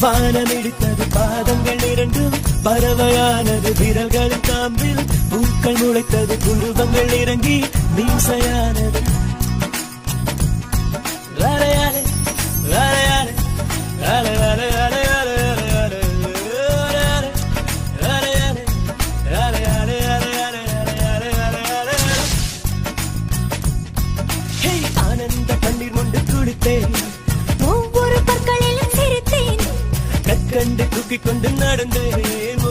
வானம் இடித்தது பாதங்கள் இரண்டும் பறவையானது விரல்களின் காம்பில் பூக்கள் முளைத்தது குருவங்கள் இறங்கி மீசையானது ஆனந்த கண்ணீர் கொண்டு குளித்தேன் ஒவ்வொரு பற்களிலும் சிரித்தேன் கற்கண்டு தூக்கிக் கொண்டு நடந்தேன்